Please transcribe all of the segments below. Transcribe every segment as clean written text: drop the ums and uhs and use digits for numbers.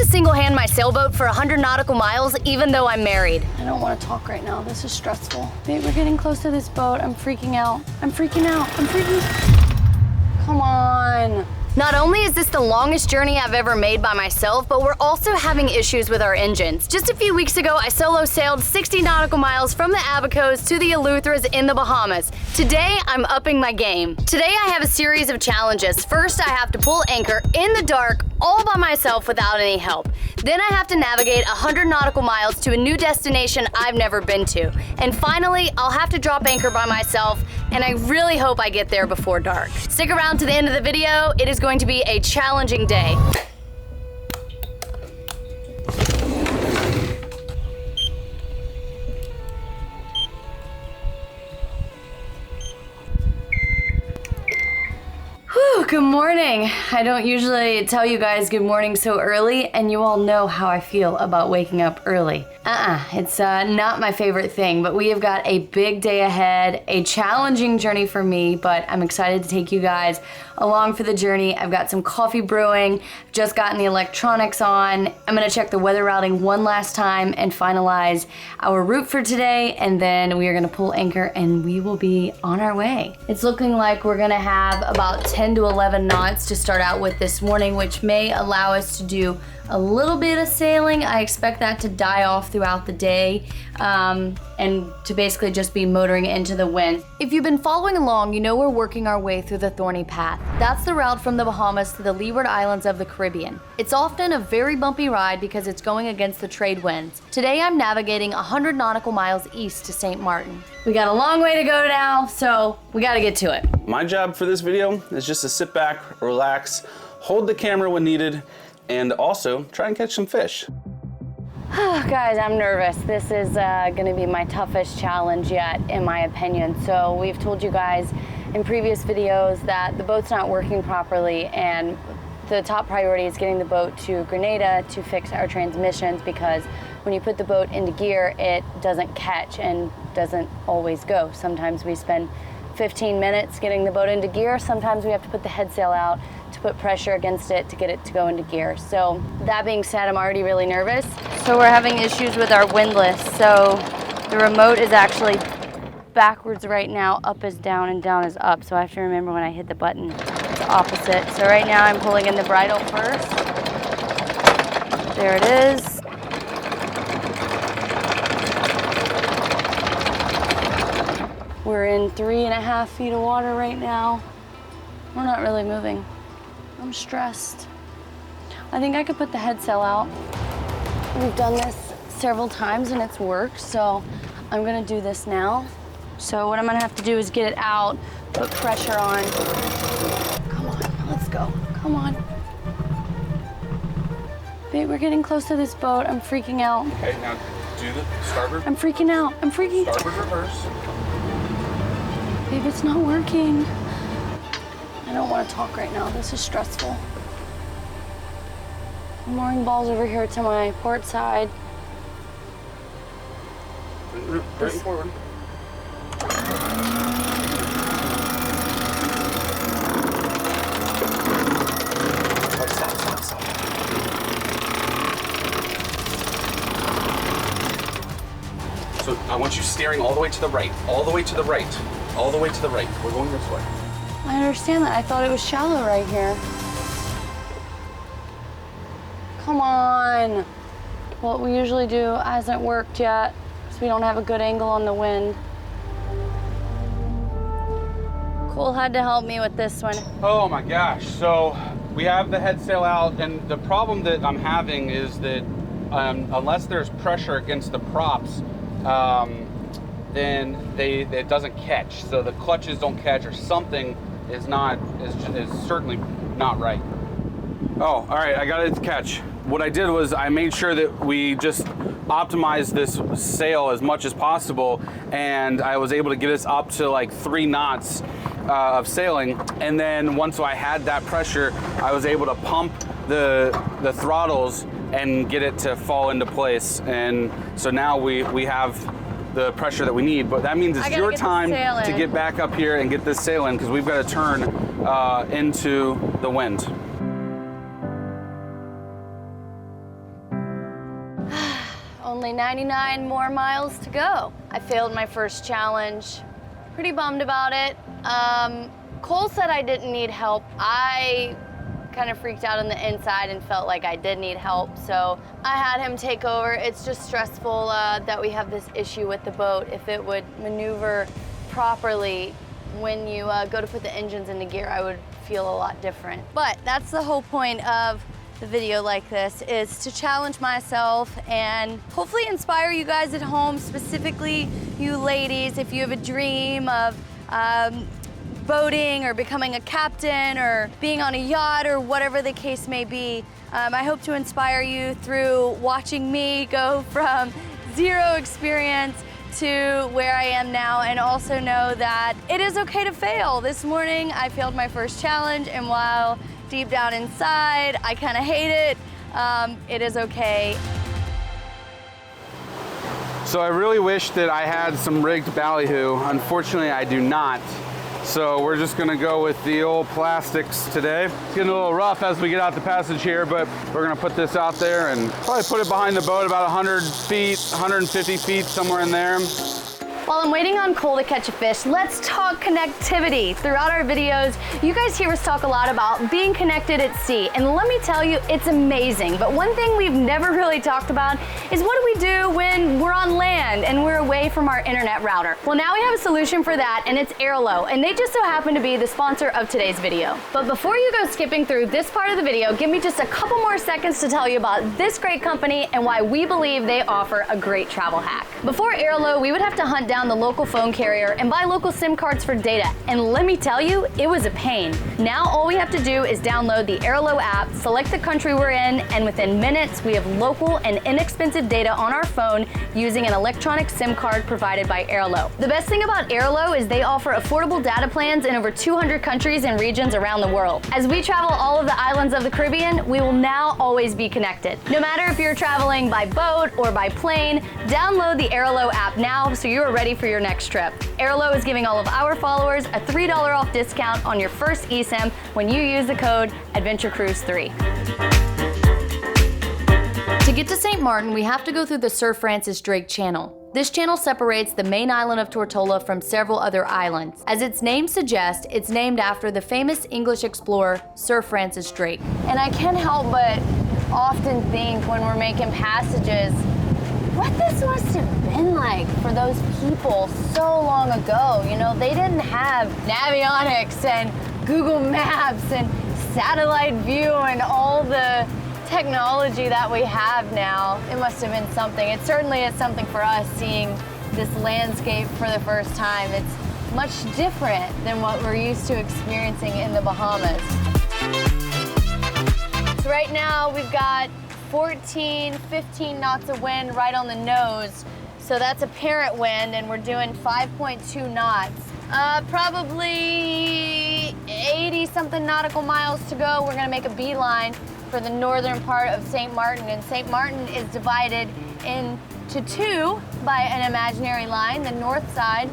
to single hand my sailboat for 100 nautical miles even though I'm married. I don't want to talk right now. This is stressful. Babe, we're getting close to this boat. I'm freaking out. I'm freaking out. I'm freaking... Come on. Not only is this the longest journey I've ever made by myself, but we're also having issues with our engines. Just a few weeks ago, I solo sailed 60 nautical miles from the Abacos to the Eleutheras in the Bahamas. Today, I'm upping my game. Today, I have a series of challenges. First, I have to pull anchor in the dark all by myself without any help. Then I have to navigate 100 nautical miles to a new destination I've never been to. And finally, I'll have to drop anchor by myself, and I really hope I get there before dark. Stick around to the end of the video. It is going to be a challenging day. Good morning. I don't usually tell you guys good morning so early, and you all know how I feel about waking up early. It's not my favorite thing, but we have got a big day ahead, a challenging journey for me, but I'm excited to take you guys along for the journey. I've got some coffee brewing, just gotten the electronics on. I'm gonna check the weather routing one last time and finalize our route for today, and then we are gonna pull anchor and we will be on our way. It's looking like we're gonna have about 10 to 11 knots to start out with this morning, which may allow us to do a little bit of sailing. I expect that to die off throughout the day and to basically just be motoring into the wind. If you've been following along, you know we're working our way through the Thorny Path. That's the route from the Bahamas to the Leeward Islands of the Caribbean. It's often a very bumpy ride because it's going against the trade winds. Today I'm navigating 100 nautical miles east to St. Martin. We got a long way to go now, so we gotta get to it. My job for this video is just to sit back, relax, hold the camera when needed, and also try and catch some fish. Guys, I'm nervous. This is gonna be my toughest challenge yet, in my opinion. So we've told you guys in previous videos that the boat's not working properly, and the top priority is getting the boat to Grenada to fix our transmissions, because when you put the boat into gear, it doesn't catch and doesn't always go. Sometimes we spend 15 minutes getting the boat into gear. Sometimes we have to put the head sail out to put pressure against it to get it to go into gear. So that being said, I'm already really nervous. So we're having issues with our windlass. So the remote is actually backwards right now. Up is down and down is up. So I have to remember when I hit the button, it's opposite. So right now I'm pulling in the bridle first. There it is. We're in 3.5 feet of water right now. We're not really moving. I'm stressed. I think I could put the head sail out. We've done this several times and it's worked, so I'm gonna do this now. So what I'm gonna have to do is get it out, put pressure on. Come on, let's go, come on. Babe, we're getting close to this boat. I'm freaking out. Okay, now do the starboard. I'm freaking out, I'm freaking out. Starboard reverse. Babe, it's not working. I don't want to talk right now. This is stressful. Mooring ball's over here to my port side. Right forward. Stop. So I want you steering all the way to the right, all the way to the right, all the way to the right. We're going this way. I understand that. I thought it was shallow right here. Come on. What we usually do hasn't worked yet, because we don't have a good angle on the wind. Cole had to help me with this one. Oh my gosh. So we have the head sail out, and the problem that I'm having is that unless there's pressure against the props, then it doesn't catch. So the clutches don't catch, or something is certainly not right. Oh, all right, I got it to catch. What I did was I made sure that we just optimized this sail as much as possible, and I was able to get us up to like 3 knots of sailing. And then once I had that pressure, I was able to pump the throttles and get it to fall into place. And so now we have the pressure that we need, but that means it's your time to get back up here and get this sail in, because we've got to turn into the wind. Only 99 more miles to go. I failed my first challenge. Pretty bummed about it. Cole said I didn't need help. I kind of freaked out on the inside and felt like I did need help, so I had him take over. It's just stressful that we have this issue with the boat. If it would maneuver properly when you go to put the engines into gear, I would feel a lot different. But that's the whole point of the video like this, is to challenge myself and hopefully inspire you guys at home, specifically you ladies, if you have a dream of boating or becoming a captain or being on a yacht or whatever the case may be. I hope to inspire you through watching me go from zero experience to where I am now, and also know that it is okay to fail. This morning I failed my first challenge, and while deep down inside I kind of hate it, it is okay. So I really wish that I had some rigged ballyhoo. Unfortunately, I do not. So we're just gonna go with the old plastics today. It's getting a little rough as we get out the passage here, but we're gonna put this out there and probably put it behind the boat about 100 feet, 150 feet, somewhere in there. While I'm waiting on Cole to catch a fish, let's talk connectivity. Throughout our videos, you guys hear us talk a lot about being connected at sea, and let me tell you, it's amazing. But one thing we've never really talked about is what do we do when we're on land and we're away from our internet router? Well, now we have a solution for that, and it's Airlo, and they just so happen to be the sponsor of today's video. But before you go skipping through this part of the video, give me just a couple more seconds to tell you about this great company and why we believe they offer a great travel hack. Before Airlo, we would have to hunt down the local phone carrier and buy local SIM cards for data. And let me tell you, it was a pain. Now all we have to do is download the Airlo app, select the country we're in, and within minutes we have local and inexpensive data on our phone using an electronic SIM card provided by Airlo. The best thing about Airlo is they offer affordable data plans in over 200 countries and regions around the world. As we travel all of the islands of the Caribbean, we will now always be connected. No matter if you're traveling by boat or by plane, download the Airlo app now so you are ready for your next trip. Airlo is giving all of our followers a $3 off discount on your first eSIM when you use the code AdventureCruise3. To get to St. Martin, we have to go through the Sir Francis Drake Channel. This channel separates the main island of Tortola from several other islands. As its name suggests, it's named after the famous English explorer Sir Francis Drake. And I can't help but often think when we're making passages, what this must have been like for those people so long ago. You know, they didn't have navionics and Google Maps and satellite view and all the technology that we have now. It must have been something. It certainly is something for us, seeing this landscape for the first time. It's much different than what we're used to experiencing in the Bahamas. So right now we've got 14, 15 knots of wind right on the nose. So that's apparent wind, and we're doing 5.2 knots. Probably 80 something nautical miles to go. We're gonna make a beeline for the northern part of St. Martin, and St. Martin is divided into two by an imaginary line. The north side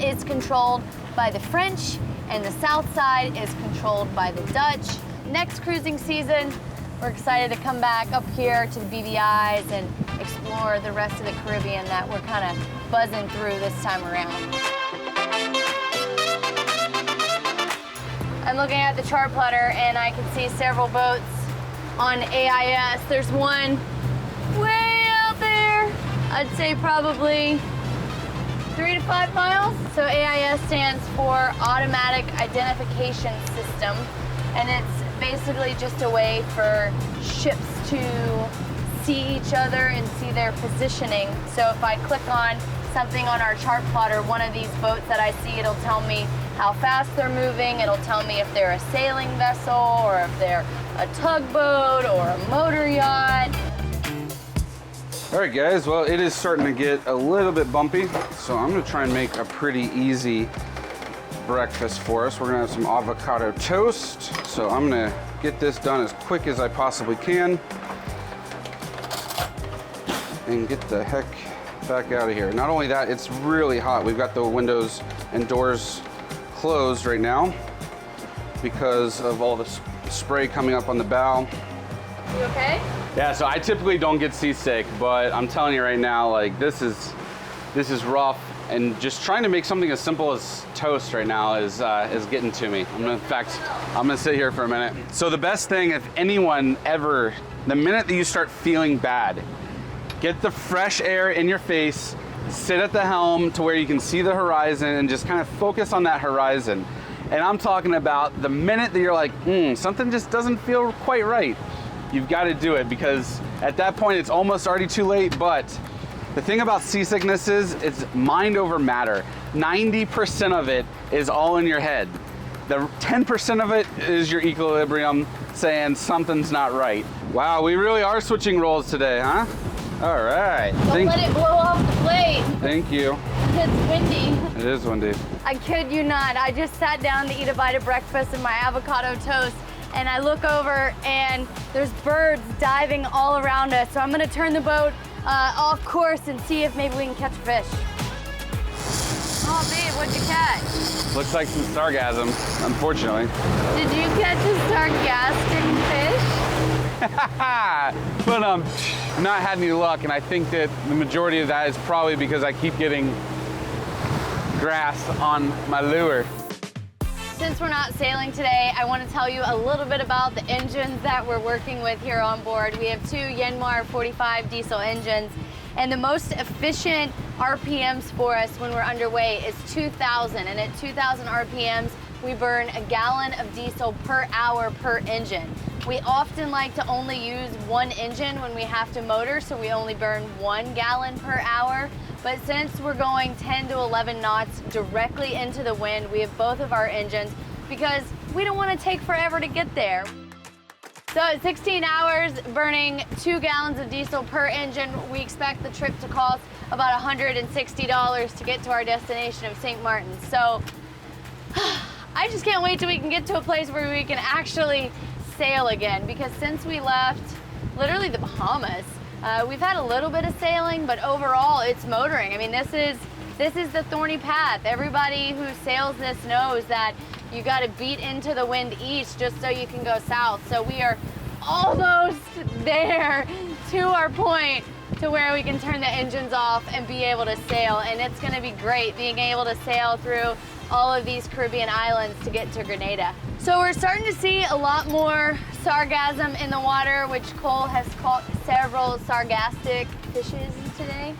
is controlled by the French, and the south side is controlled by the Dutch. Next cruising season, we're excited to come back up here to the BVIs and explore the rest of the Caribbean that we're kind of buzzing through this time around. I'm looking at the chart plotter and I can see several boats on AIS. There's one way out there. I'd say probably 3 to 5 miles. So AIS stands for Automatic Identification System, and it's basically just a way for ships to see each other and see their positioning. So if I click on something on our chart plotter, one of these boats that I see, it'll tell me how fast they're moving. It'll tell me if they're a sailing vessel or if they're a tugboat or a motor yacht. All right, guys, well, it is starting to get a little bit bumpy, so I'm gonna try and make a pretty easy breakfast for us. We're gonna have some avocado toast. So I'm gonna get this done as quick as I possibly can and get the heck back out of here. Not only that, it's really hot. We've got the windows and doors closed right now because of all the spray coming up on the bow. You okay? Yeah, so I typically don't get seasick, but I'm telling you right now, like this is rough, and just trying to make something as simple as toast right now is getting to me. In fact, I'm gonna sit here for a minute. So the best thing, if anyone ever, the minute that you start feeling bad, get the fresh air in your face, sit at the helm to where you can see the horizon and just kind of focus on that horizon. And I'm talking about the minute that you're like, something just doesn't feel quite right. You've got to do it, because at that point it's almost already too late. But the thing about seasickness is it's mind over matter. 90% of it is all in your head. The 10% of it is your equilibrium saying something's not right. Wow, we really are switching roles today, huh? All right. Don't let it blow off the plate. Thank you. It's windy. It is windy. I kid you not. I just sat down to eat a bite of breakfast and my avocado toast, and I look over and there's birds diving all around us. So I'm gonna turn the boat off course and see if maybe we can catch a fish. Oh, babe, what'd you catch? Looks like some sargassum, unfortunately. Did you catch a sargassum fish? But not had any luck, and I think that the majority of that is probably because I keep getting grass on my lure. Since we're not sailing today, I want to tell you a little bit about the engines that we're working with here on board. We have two Yanmar 45 diesel engines, and the most efficient RPMs for us when we're underway is 2,000, and at 2,000 RPMs, we burn a gallon of diesel per hour per engine. We often like to only use one engine when we have to motor, so we only burn 1 gallon per hour. But since we're going 10 to 11 knots directly into the wind, we have both of our engines because we don't want to take forever to get there. So at 16 hours, burning 2 gallons of diesel per engine, we expect the trip to cost about $160 to get to our destination of St. Martin. So I just can't wait till we can get to a place where we can actually sail again, because since we left literally the Bahamas, we've had a little bit of sailing, but overall it's motoring. I mean, this is the thorny path. Everybody who sails this knows that you got to beat into the wind east just so you can go south. So we are almost there to our point to where we can turn the engines off and be able to sail, and it's going to be great being able to sail through all of these Caribbean islands to get to Grenada. So we're starting to see a lot more sargassum in the water, which Cole has caught several sargastic fishes today.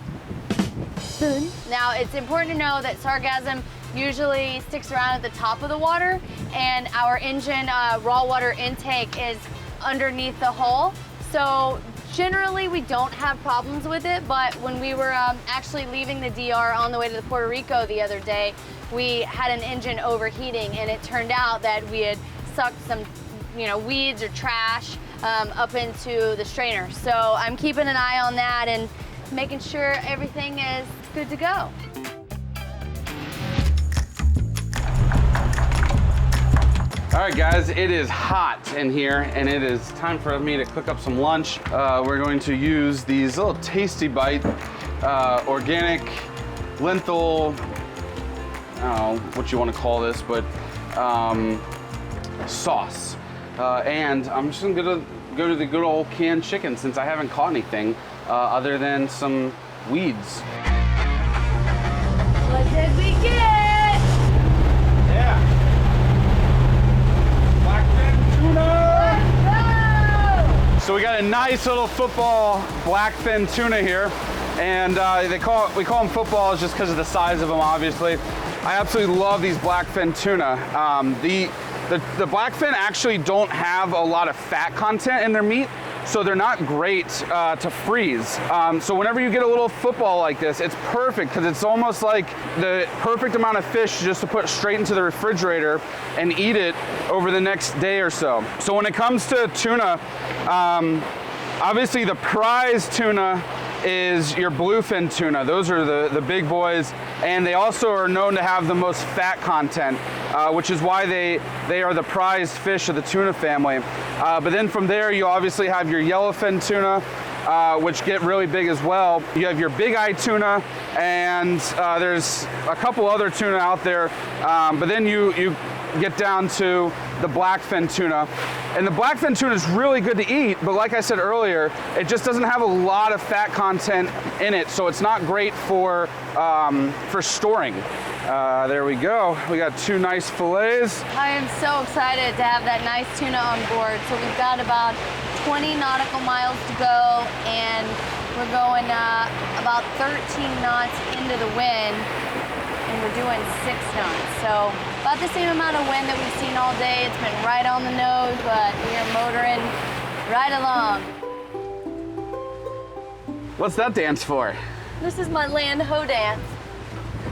Now, it's important to know that sargassum usually sticks around at the top of the water, and our engine raw water intake is underneath the hull. So generally we don't have problems with it, but when we were actually leaving the DR on the way to Puerto Rico the other day, we had an engine overheating, and it turned out that we had sucked some, weeds or trash up into the strainer. So I'm keeping an eye on that and making sure everything is good to go. All right, guys, it is hot in here, and it is time for me to cook up some lunch. We're going to use these little Tasty Bite organic lentil, I don't know what you want to call this, but sauce. And I'm just gonna go to the good old canned chicken, since I haven't caught anything other than some weeds. What did we get? Yeah. Blackfin tuna! Let's go! So we got a nice little football blackfin tuna here, and we call them footballs just because of the size of them, obviously. I absolutely love these blackfin tuna. The blackfin actually don't have a lot of fat content in their meat, so they're not great to freeze. So whenever you get a little football like this, it's perfect, because it's almost like the perfect amount of fish just to put straight into the refrigerator and eat it over the next day or so. So when it comes to tuna, obviously the prize tuna is your bluefin tuna. Those are the big boys, and they also are known to have the most fat content, which is why they are the prized fish of the tuna family. But then from there, you obviously have your yellowfin tuna, which get really big as well. You have your big eye tuna, and there's a couple other tuna out there. But then you get down to the blackfin tuna. And the blackfin tuna is really good to eat, but like I said earlier, it just doesn't have a lot of fat content in it, so it's not great for storing. There we go. We got 2 nice fillets. I am so excited to have that nice tuna on board. So we've got about 20 nautical miles to go, and we're going about 13 knots into the wind, and we're doing 6 knots. So about the same amount of wind that we've seen all day. It's been right on the nose, but we are motoring right along. What's that dance for? This is my land ho dance.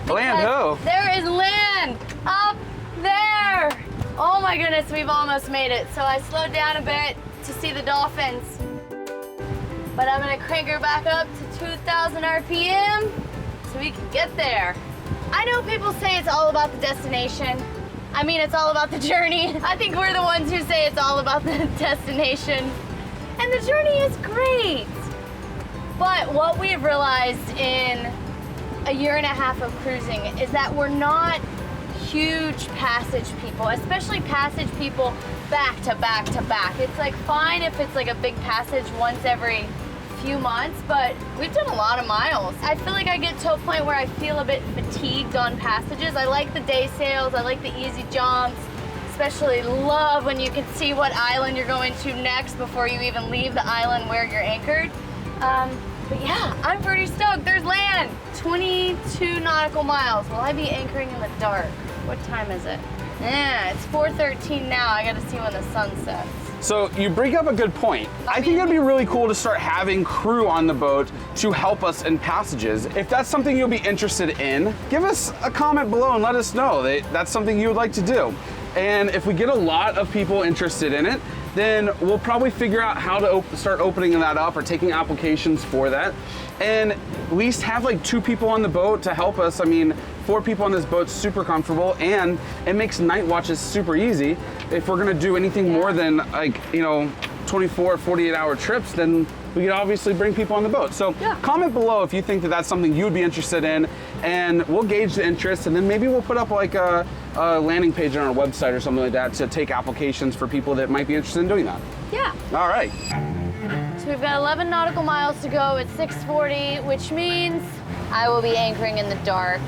Land ho? There is land up there. Oh my goodness, we've almost made it. So I slowed down a bit to see the dolphins, but I'm gonna crank her back up to 2,000 RPM so we can get there. I know people say it's all about the destination. I mean, it's all about the journey. I think we're the ones who say it's all about the destination. And the journey is great. But what we've realized in a year and a half of cruising is that we're not huge passage people, especially passage people back to back to back. It's like fine if it's like a big passage once every few months, but we've done a lot of miles. I feel like I get to a point where I feel a bit fatigued on passages. I like the day sails, I like the easy jumps, especially love when you can see what island you're going to next before you even leave the island where you're anchored. But yeah, I'm pretty stoked. There's land. 22 nautical miles. Will I be anchoring in the dark? What time is it? Yeah, it's 4:13 now. I gotta see when the sun sets. So you bring up a good point. I think it'd be really cool to start having crew on the boat to help us in passages. If that's something you'll be interested in, give us a comment below and let us know that that's something you would like to do. And if we get a lot of people interested in it, then we'll probably figure out how to start opening that up or taking applications for that. And at least have like 2 people on the boat to help us. I mean, 4 people on this boat's super comfortable, and it makes night watches super easy. If we're gonna do anything more than like, 24, 48 hour trips, then we could obviously bring people on the boat. So comment below if you think that that's something you would be interested in, and we'll gauge the interest, and then maybe we'll put up like a landing page on our website or something like that to take applications for people that might be interested in doing that. Yeah. All right. So we've got 11 nautical miles to go. It's 6:40, which means I will be anchoring in the dark.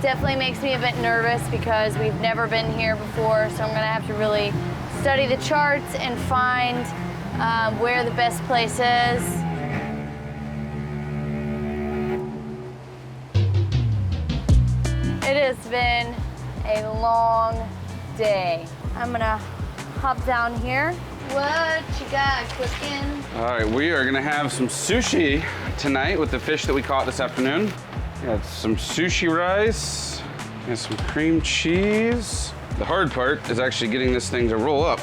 Definitely makes me a bit nervous because we've never been here before, so I'm gonna have to really study the charts and find where the best place is. It has been a long day. I'm gonna hop down here. What you got cooking? All right, we are gonna have some sushi tonight with the fish that we caught this afternoon. Got some sushi rice and some cream cheese. The hard part is actually getting this thing to roll up.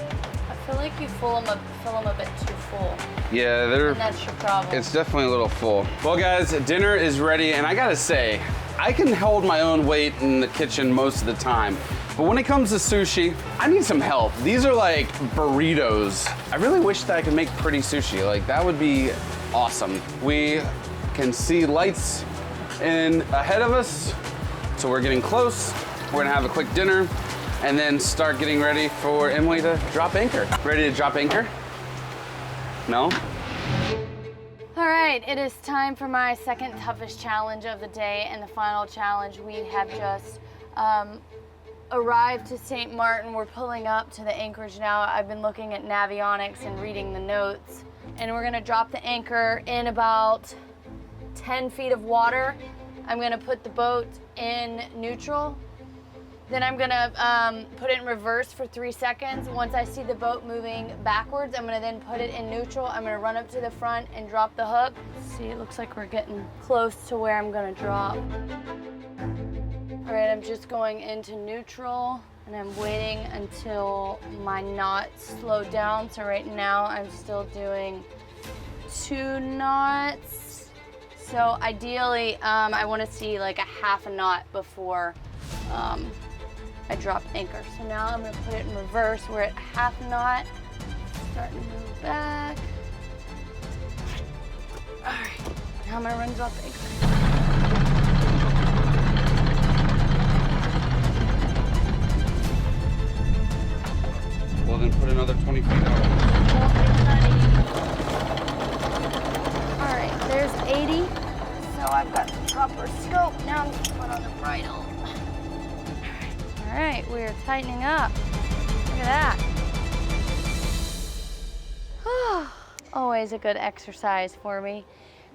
I feel like you fill them a bit too full. Yeah, And that's your problem. it's definitely a little full. Well guys, dinner is ready, and I gotta say, I can hold my own weight in the kitchen most of the time. But when it comes to sushi, I need some help. These are like burritos. I really wish that I could make pretty sushi. Like, that would be awesome. We can see lights ahead of us, so we're getting close. We're gonna have a quick dinner and then start getting ready for Emily to drop anchor. Ready to drop anchor? No? All right, it is time for my second toughest challenge of the day and the final challenge. We have just arrived to St. Martin. We're pulling up to the anchorage now. I've been looking at Navionics and reading the notes, and we're gonna drop the anchor in about 10 feet of water. I'm gonna put the boat in neutral. Then I'm gonna put it in reverse for 3 seconds. Once I see the boat moving backwards, I'm gonna then put it in neutral. I'm gonna run up to the front and drop the hook. See, it looks like we're getting close to where I'm gonna drop. All right, I'm just going into neutral, and I'm waiting until my knots slow down. So right now I'm still doing 2 knots. So ideally, I wanna see like a half a knot before I drop anchor. So now I'm gonna put it in reverse. We're at half knot, starting to move back. All right, now I'm gonna run drop the anchor. another 20 feet out. All right, there's 80. So I've got the proper scope. Now I'm gonna put on the bridle. All right, we're tightening up. Look at that. Always a good exercise for me.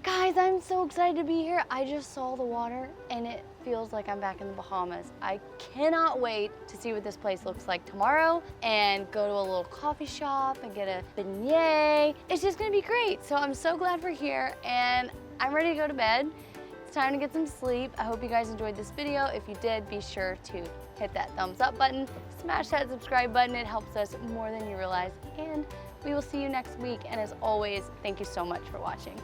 Guys, I'm so excited to be here. I just saw the water and it feels like I'm back in the Bahamas. I cannot wait to see what this place looks like tomorrow and go to a little coffee shop and get a beignet. It's just gonna be great. So I'm so glad we're here and I'm ready to go to bed. It's time to get some sleep. I hope you guys enjoyed this video. If you did, be sure to hit that thumbs up button, smash that subscribe button. It helps us more than you realize. And we will see you next week. And as always, thank you so much for watching.